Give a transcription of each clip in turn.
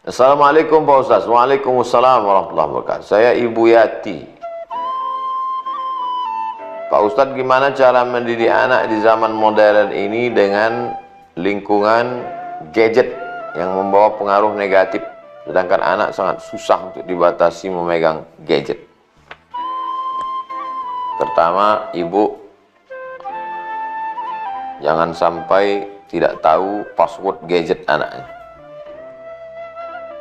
Assalamualaikum Pak Ustaz. Waalaikumsalam warahmatullahi wabarakatuh. Saya Ibu Yati. Pak Ustaz, gimana cara mendidik anak di zaman modern ini dengan lingkungan gadget yang membawa pengaruh negatif, sedangkan anak sangat susah untuk dibatasi memegang gadget? Pertama, ibu jangan sampai tidak tahu password gadget anaknya.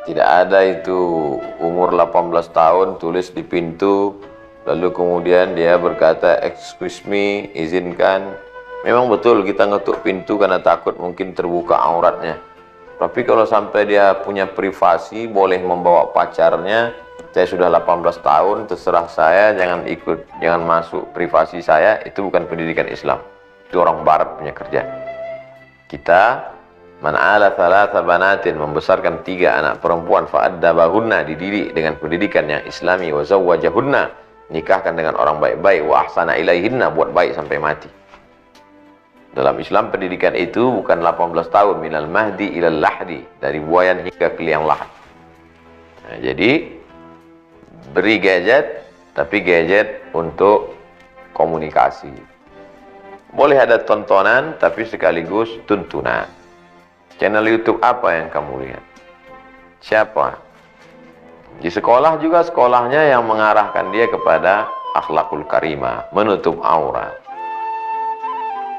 Tidak ada itu umur 18 tahun tulis di pintu, lalu kemudian dia berkata, excuse me, izinkan. Memang betul kita ngetuk pintu karena takut mungkin terbuka auratnya. Tapi kalau sampai dia punya privasi, boleh membawa pacarnya, saya sudah 18 tahun, terserah saya, jangan masuk privasi saya, itu bukan pendidikan Islam. Itu orang barat punya kerja. Kita man ala thalatha banatin, membesarkan 3 anak perempuan, fa'addabahunna, dididik dengan pendidikan yang islami, wa zawwajahunna, nikahkan dengan orang baik-baik, wa ahsana ilaihinna, buat baik sampai mati. Dalam Islam pendidikan itu bukan 18 tahun, minal mahdi ilal lahdi, dari buayan hingga ke liang lahat. Nah, jadi beri gadget, tapi gadget untuk komunikasi. Boleh ada tontonan, tapi sekaligus tuntunan. Channel YouTube apa yang kamu lihat? Siapa? Di sekolah juga, sekolahnya yang mengarahkan dia kepada akhlakul karimah, menutup aurat.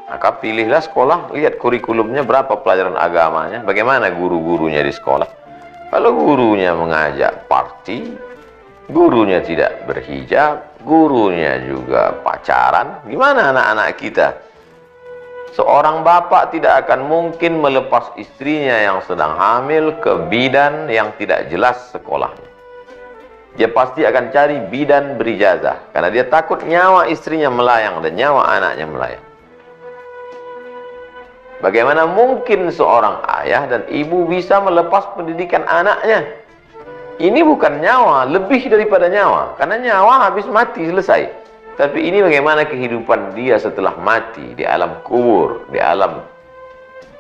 Maka pilihlah sekolah, lihat kurikulumnya, berapa pelajaran agamanya, bagaimana guru-gurunya di sekolah. Kalau gurunya mengajak party, gurunya tidak berhijab, gurunya juga pacaran, gimana anak-anak kita? Seorang bapak tidak akan mungkin melepas istrinya yang sedang hamil ke bidan yang tidak jelas sekolahnya. Dia pasti akan cari bidan berijazah, karena dia takut nyawa istrinya melayang dan nyawa anaknya melayang. Bagaimana mungkin seorang ayah dan ibu bisa melepas pendidikan anaknya? Ini bukan nyawa, lebih daripada nyawa, karena nyawa habis mati, selesai. Tapi ini bagaimana kehidupan dia setelah mati, di alam kubur, di alam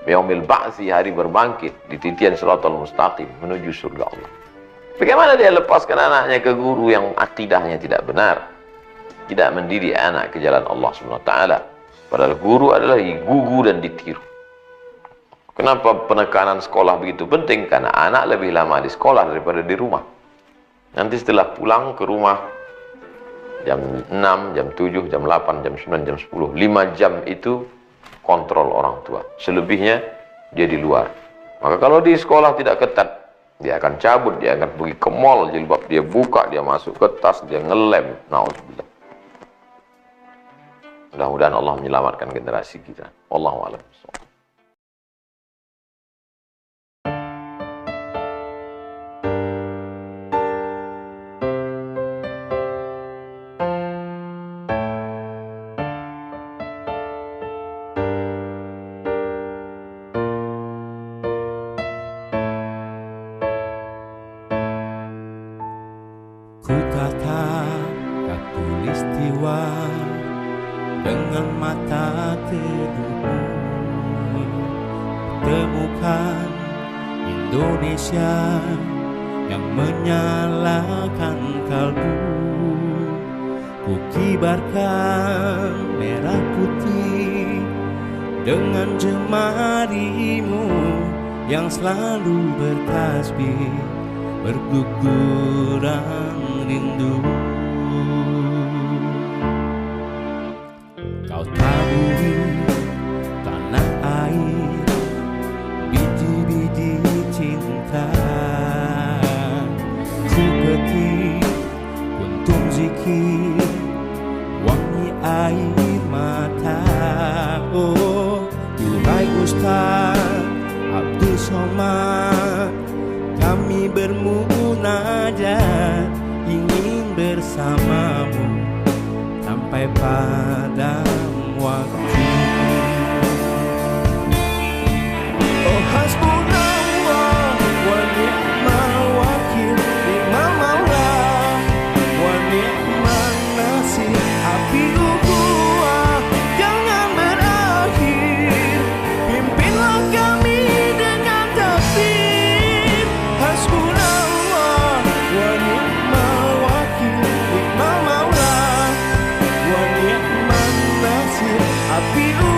yaumil ba'tsi, hari berbangkit, di titian shiratal mustaqim menuju surga Allah. Bagaimana dia lepaskan anaknya ke guru yang akidahnya tidak benar, tidak mendidik anak ke jalan Allah SWT. Padahal guru adalah digugu dan ditiru. Kenapa penekanan sekolah begitu penting? Karena anak lebih lama di sekolah daripada di rumah. Nanti setelah pulang ke rumah jam 6, jam 7, jam 8, jam 9, jam 10, 5 jam itu kontrol orang tua. Selebihnya dia di luar. Maka kalau di sekolah tidak ketat, dia akan cabut, dia akan pergi ke mall, jilbab dia buka, dia masuk ke tas, dia ngelem. Na'udzubillah. Mudah-mudahan Allah menyelamatkan generasi kita. Wallahu a'lam. Ku tatap khatulistiwa dengan mata teduhmu, temukan Indonesia yang menyalakan kalbu. Ku kibarkan merah putih dengan jemarimu yang selalu bertasbih, berguguran rindu. Kau taburi tanah air, biji-biji cinta, seperti kuntum zikir, wangi air mata. Oh, duhai Ustaz Abdul Somad, kami bermunajat ingin bersamamu sampai pada waktu. Oh hasbunallah wa ni'mal wakil, ni'mal maula wa ni'mal nasir. Api ukhuwah jangan berakhir, pimpinlah kami dengan takbir. Hasbunallah api